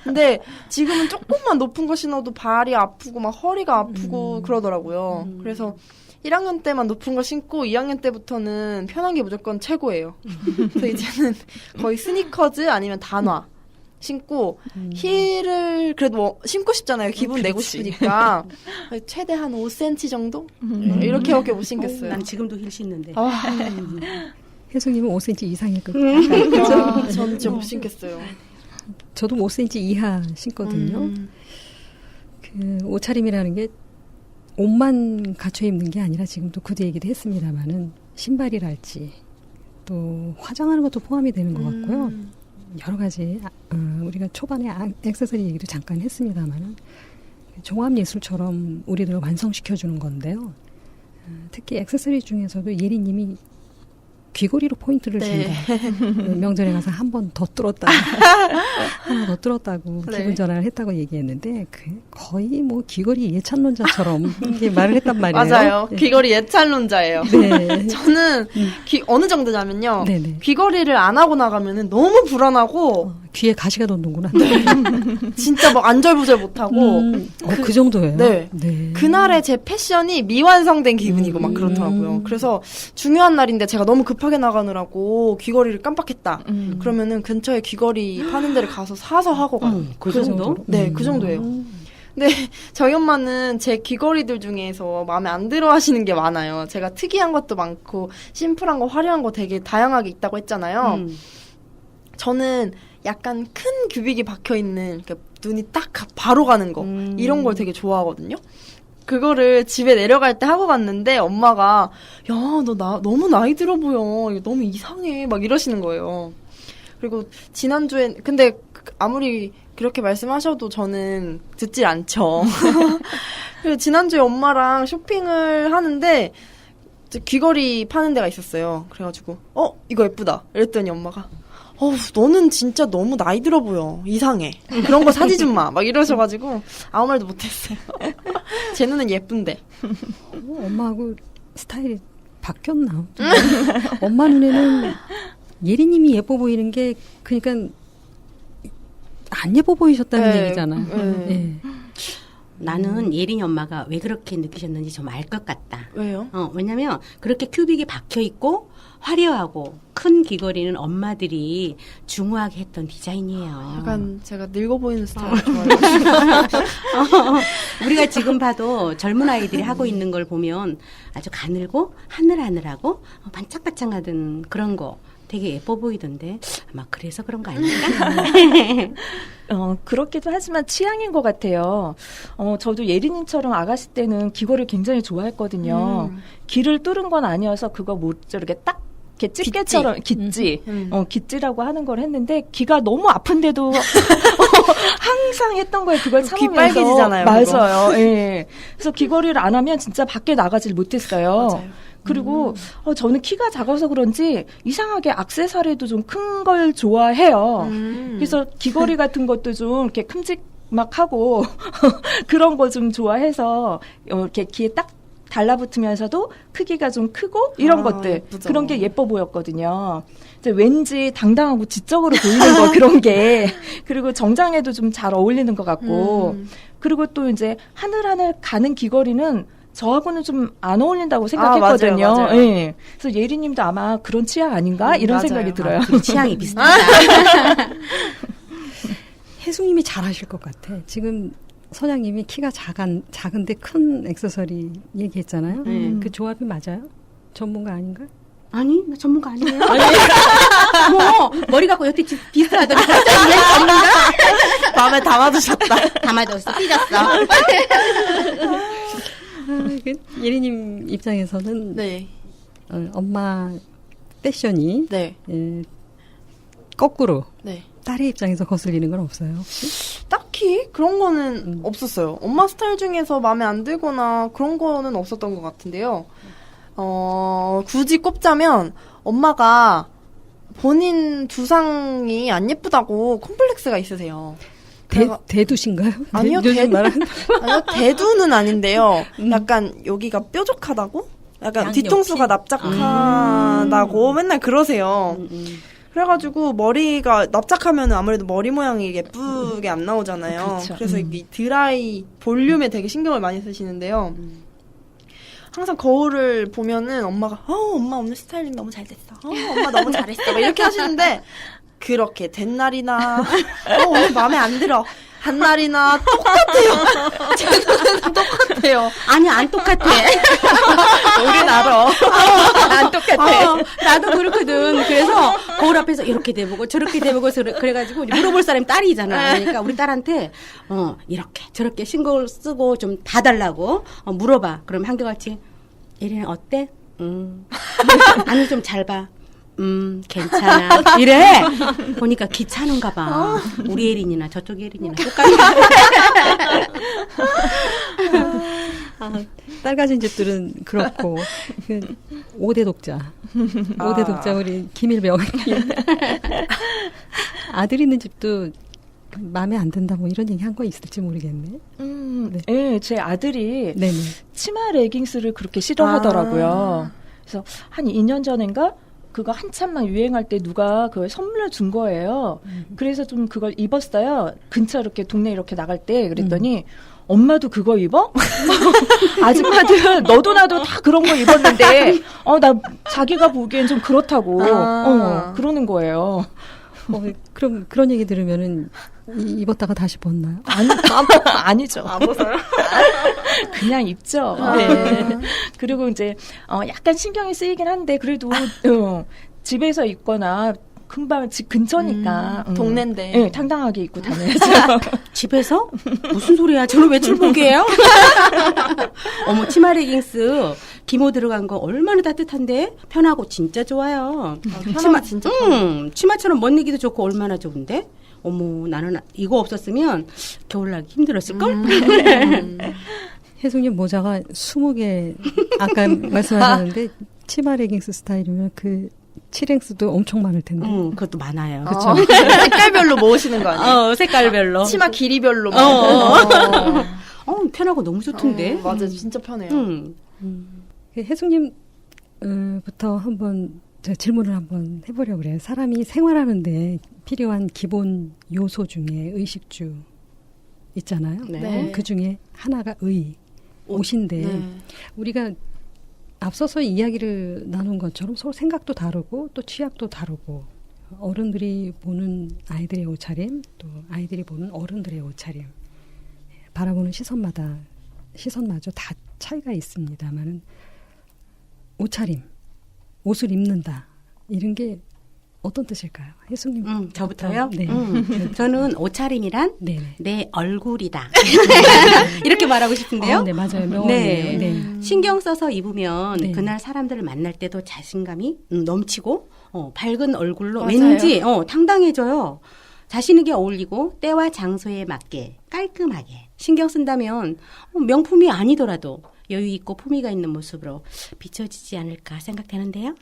근데 지금은 조금만 높은 거 신어도 발이 아프고 막 허리가 아프고 그러더라고요. 그래서 1학년 때만 높은 거 신고 2학년 때부터는 편한 게 무조건 최고예요. 그래서 이제는 거의 스니커즈 아니면 단화 신고 힐을 그래도 뭐 신고 싶잖아요. 기분 내고 싶으니까 최대한 5cm 정도 이렇게밖에 못 신겠어요. 난 지금도 힐 신는데. 혜숙님은 5cm 이상일 거예요. 저는 진짜 못 신겠어요. 저도 5cm 이하 신거든요. 그 옷차림이라는 게 옷만 갖춰 입는 게 아니라 지금도 구두 얘기도 했습니다만은 신발이랄지 또 화장하는 것도 포함이 되는 것 같고요. 여러 가지 우리가 초반에 액세서리 얘기도 잠깐 했습니다만은 종합예술처럼 우리들을 완성시켜주는 건데요. 특히 액세서리 중에서도 예리님이 귀걸이로 포인트를 준다. 명절에 가서 한 번 더 뚫었다. 하나 더 뚫었다고 네. 기분 전환을 했다고 얘기했는데 거의 뭐 귀걸이 예찬론자처럼 이렇게 말을 했단 말이에요. 맞아요. 네. 귀걸이 예찬론자예요. 네. 저는 어느 정도냐면요. 네네. 귀걸이를 안 하고 나가면은 너무 불안하고 귀에 가시가 돋는구나. 진짜 막 안절부절 못하고 그 정도예요? 네. 네. 그날의 제 패션이 미완성된 기분이고 막 그렇더라고요. 그래서 중요한 날인데 제가 너무 급하게 나가느라고 귀걸이를 깜빡했다. 그러면은 근처에 귀걸이 파는 데를 가서 사서 하고 가요. 그 정도? 네, 그 정도예요. 근데 저희 엄마는 제 귀걸이들 중에서 마음에 안 들어 하시는 게 많아요. 제가 특이한 것도 많고 심플한 거 화려한 거 되게 다양하게 있다고 했잖아요. 저는 약간 큰 규빅이 박혀있는 눈이 딱 바로 가는 거 이런 걸 되게 좋아하거든요. 그거를 집에 내려갈 때 하고 갔는데 엄마가 야, 너 너무 나이 들어 보여. 이거 너무 이상해. 막 이러시는 거예요. 그리고 지난주엔 근데 아무리 그렇게 말씀하셔도 저는 듣질 않죠. 그리고 지난주에 엄마랑 쇼핑을 하는데 귀걸이 파는 데가 있었어요. 그래가지고 이거 예쁘다. 이랬더니 엄마가 너는 진짜 너무 나이 들어 보여. 이상해. 그런 거 사지 좀 마. 막 이러셔가지고 아무 말도 못했어요. 제 눈은 예쁜데. 엄마하고 스타일이 바뀌었나? 엄마 눈에는 예리님이 예뻐 보이는 게 그러니까 안 예뻐 보이셨다는 네, 얘기잖아요. 예. 나는 예린이 엄마가 왜 그렇게 느끼셨는지 좀 알 것 같다. 왜요? 왜냐면 그렇게 큐빅이 박혀 있고 화려하고 큰 귀걸이는 엄마들이 중후하게 했던 디자인이에요. 약간 제가 늙어 보이는 스타일 좋아해요. 우리가 지금 봐도 젊은 아이들이 하고 있는 걸 보면 아주 가늘고 하늘하늘하고 반짝반짝하던 그런 거 되게 예뻐 보이던데 아마 그래서 그런 거 아닐까? 그렇기도 하지만 취향인 것 같아요. 저도 예린님처럼 아가씨 때는 귀걸이를 굉장히 좋아했거든요. 귀를 뚫은 건 아니어서 그거 모쪼록 딱 이렇게 집게처럼 깃지, 깃지라고 하는 걸 했는데 귀가 너무 아픈데도 항상 했던 거예요. 그걸 참으면서. 귀 빨개지잖아요. 맞아요. 예. 그래서 귀걸이를 안 하면 진짜 밖에 나가질 못했어요. 맞아요. 그리고 저는 키가 작아서 그런지 이상하게 액세서리도 좀 큰 걸 좋아해요. 그래서 귀걸이 같은 것도 좀 이렇게 큼직막하고 그런 거 좀 좋아해서 이렇게 귀에 딱 달라붙으면서도 크기가 좀 크고 이런 것들 예쁘죠. 그런 게 예뻐 보였거든요. 이제 왠지 당당하고 지적으로 보이는 거 그런 게 그리고 정장에도 좀 잘 어울리는 것 같고 그리고 또 이제 하늘하늘 가는 귀걸이는 저하고는 좀 안 어울린다고 생각했거든요. 맞아요. 예. 그래서 예리님도 아마 그런 취향 아닌가 이런 맞아요. 생각이 들어요. 우리 취향이 비슷하다. 혜숙님이 잘하실 것 같아. 지금 선양님이 키가 작은데 큰 액세서리 얘기했잖아요. 그 조합이 맞아요? 전문가 아닌가? 아니, 나 전문가 아니에요. 머리 갖고 여태 비슷하더니 갑자기 왜 전문가? 마음에 담아두셨다. 담아뒀어, 삐졌어. 예리님 입장에서는 네. 엄마 패션이 네. 거꾸로 네. 딸의 입장에서 거슬리는 건 없어요, 혹시? 딱히 그런 거는 없었어요. 엄마 스타일 중에서 마음에 안 들거나 그런 거는 없었던 것 같은데요. 굳이 꼽자면 엄마가 본인 두상이 안 예쁘다고 콤플렉스가 있으세요. 대두신가요? 아니요, 요즘 말하는 아니요, 대두는 아닌데요. 약간 여기가 뾰족하다고? 약간 양옆이? 뒤통수가 납작하다고 맨날 그러세요. 그래가지고 머리가 납작하면 아무래도 머리 모양이 예쁘게 안 나오잖아요. 그쵸. 그래서 이 드라이 볼륨에 되게 신경을 많이 쓰시는데요. 항상 거울을 보면은 엄마가 엄마 오늘 스타일링 너무 잘 됐어. 엄마 너무 잘했어. 막 이렇게 하시는데 그렇게 된 날이나 오늘 마음에 안 들어 한 날이나 똑같아요. 제 눈에는 똑같아요. 아니, 안 똑같아. 우린 알아. 안 똑같아. 나도 그렇거든. 그래서 거울 앞에서 이렇게 대보고 저렇게 대보고 그래가지고 물어볼 사람이 딸이잖아. 그러니까 우리 딸한테 이렇게 저렇게 신경을 쓰고 좀 봐달라고 물어봐. 그럼 한결같이 예린아 어때? 아니 좀 잘 봐. 괜찮아. 이래. 보니까 귀찮은가 봐. 우리 예린이나 저쪽 예린이나 똑같아. 딸 가진 집들은 그렇고 5대 독자 5대 독자 우리 김일병 아들 있는 집도 마음에 안 든다 뭐 이런 얘기 한 거 있을지 모르겠네. 네, 제 아들이 네네. 치마 레깅스를 그렇게 싫어하더라고요. 그래서 한 2년 전인가 그거 한참 막 유행할 때 누가 그걸 선물로 준 거예요. 그래서 좀 그걸 입었어요. 근처 이렇게 동네 이렇게 나갈 때 그랬더니 엄마도 그거 입어? 아줌마들 너도 나도 다 그런 거 입었는데 나 자기가 보기엔 좀 그렇다고 그러는 거예요. 그럼 그런 얘기 들으면은 입었다가 다시 벗나요? 아니죠. 안 벗어요? 그냥 입죠. 네. 그리고 이제 약간 신경이 쓰이긴 한데 그래도 집에서 입거나 금방 집 근처니까 동네인데. 네, 당당하게 입고 다녀야죠. 집에서? 무슨 소리야? 저는 외출복이에요? 어머, 치마 레깅스 기모 들어간 거 얼마나 따뜻한데? 편하고 진짜 좋아요. 편하고 진짜 치마처럼 멋내기도 좋고 얼마나 좋은데? 어머, 나는 이거 없었으면 겨울나기 힘들었을걸? 혜숙님 모자가 20개 아까 말씀하셨는데 치마 레깅스 스타일이면 그 7행스도 엄청 많을 텐데. 그것도 많아요. 그쵸. 색깔별로 모으시는 거 아니에요? 색깔별로. 치마 길이별로. 편하고 너무 좋던데. 맞아요. 진짜 편해요. 혜숙님부터 한번 제가 질문을 한번 해보려고 그래요. 사람이 생활하는데 필요한 기본 요소 중에 의식주 있잖아요. 네. 그 중에 하나가 옷인데 네. 우리가 앞서서 이야기를 나눈 것처럼 서로 생각도 다르고 또 취향도 다르고 어른들이 보는 아이들의 옷차림 또 아이들이 보는 어른들의 옷차림 바라보는 시선마저 다 차이가 있습니다만은 옷차림, 옷을 입는다 이런 게 어떤 뜻일까요? 혜숙님. 저부터요? 네. 저는 옷차림이란 네. 내 얼굴이다. 이렇게 말하고 싶은데요. 네, 맞아요. 명언이에요. 네. 신경 써서 입으면 네. 그날 사람들을 만날 때도 자신감이 넘치고 밝은 얼굴로 맞아요. 왠지 당당해져요. 자신에게 어울리고 때와 장소에 맞게 깔끔하게 신경 쓴다면 명품이 아니더라도 여유 있고 품위가 있는 모습으로 비춰지지 않을까 생각되는데요.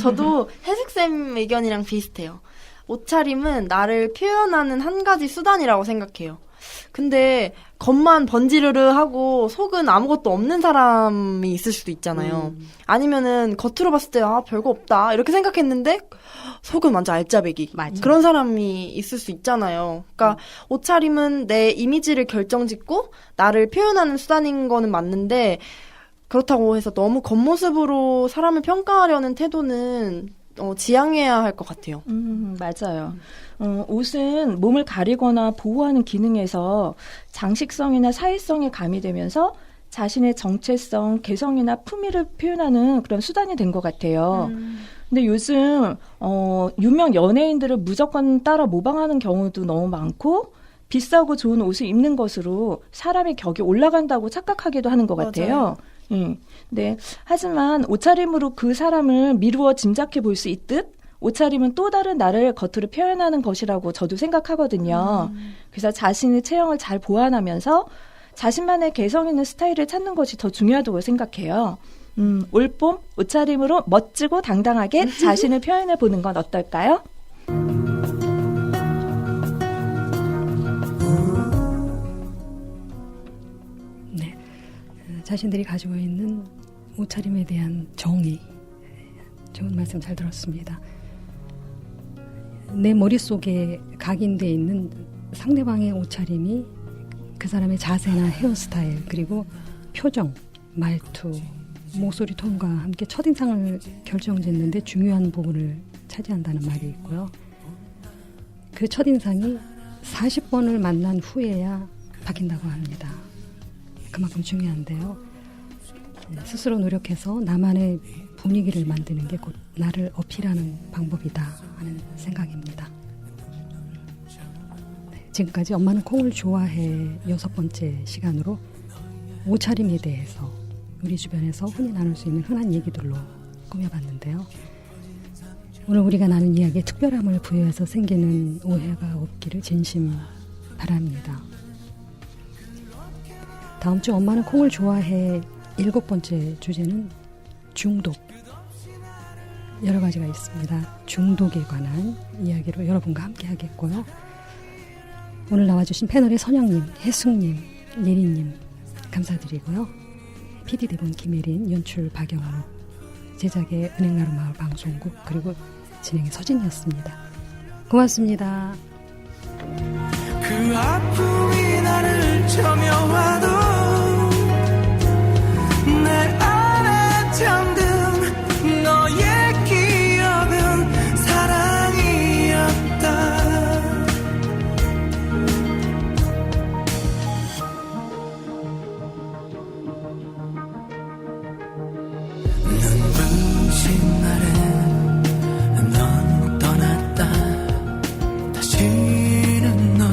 저도 혜숙쌤 의견이랑 비슷해요. 옷차림은 나를 표현하는 한 가지 수단이라고 생각해요. 근데 겉만 번지르르 하고 속은 아무것도 없는 사람이 있을 수도 있잖아요. 아니면은 겉으로 봤을 때 별거 없다 이렇게 생각했는데 속은 완전 알짜배기. 맞아. 그런 사람이 있을 수 있잖아요. 그러니까 옷차림은 내 이미지를 결정짓고 나를 표현하는 수단인 거는 맞는데 그렇다고 해서 너무 겉모습으로 사람을 평가하려는 태도는 지양해야 할 것 같아요. 맞아요. 옷은 몸을 가리거나 보호하는 기능에서 장식성이나 사회성이 가미되면서 자신의 정체성, 개성이나 품위를 표현하는 그런 수단이 된 것 같아요. 근데 요즘 유명 연예인들을 무조건 따라 모방하는 경우도 너무 많고 비싸고 좋은 옷을 입는 것으로 사람의 격이 올라간다고 착각하기도 하는 것 같아요. 네. 하지만 옷차림으로 그 사람을 미루어 짐작해 볼 수 있듯 옷차림은 또 다른 나를 겉으로 표현하는 것이라고 저도 생각하거든요. 그래서 자신의 체형을 잘 보완하면서 자신만의 개성 있는 스타일을 찾는 것이 더 중요하다고 생각해요. 올봄 옷차림으로 멋지고 당당하게 자신을 표현해 보는 건 어떨까요? 네. 자신들이 가지고 있는 옷차림에 대한 정의. 좋은 말씀 잘 들었습니다. 내 머릿속에 각인되어 있는 상대방의 옷차림이 그 사람의 자세나 헤어스타일 그리고 표정, 말투, 목소리 톤과 함께 첫인상을 결정짓는 데 중요한 부분을 차지한다는 말이 있고요. 그 첫인상이 40번을 만난 후에야 바뀐다고 합니다. 그만큼 중요한데요. 스스로 노력해서 나만의 분위기를 만드는 게 곧 나를 어필하는 방법이다 하는 생각입니다. 네, 지금까지 엄마는 콩을 좋아해 6번째 시간으로 옷차림에 대해서 우리 주변에서 흔히 나눌 수 있는 흔한 얘기들로 꾸며봤는데요. 오늘 우리가 나눈 이야기에 특별함을 부여해서 생기는 오해가 없기를 진심 바랍니다. 다음 주 엄마는 콩을 좋아해 7번째 주제는 중독. 여러 가지가 있습니다. 중독에 관한 이야기로 여러분과 함께 하겠고요. 오늘 나와주신 패널의 선영님, 혜숙님, 예리님 감사드리고요. PD 대본 김혜린, 연출 박영호, 제작의 은행나루 마을 방송국 그리고 진행의 서진이었습니다. 고맙습니다. 그 아픔이 나를 저며와도 내 안에 잠든 너의 기억은 사랑이었다. 눈부신 날에 넌 떠났다. 다시는 널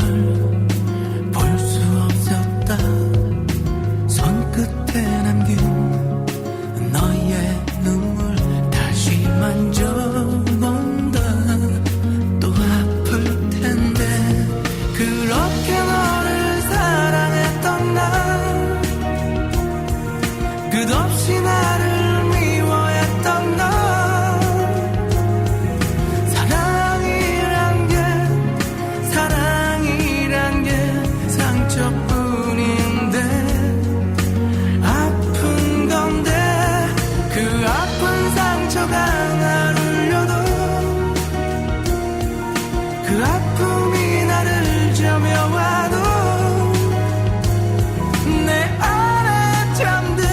아픔이 나를 저며와도 내 안에 잠든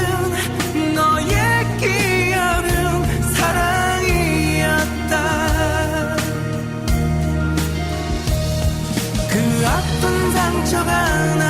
너의 기억은 사랑이었다. 그 아픈 상처가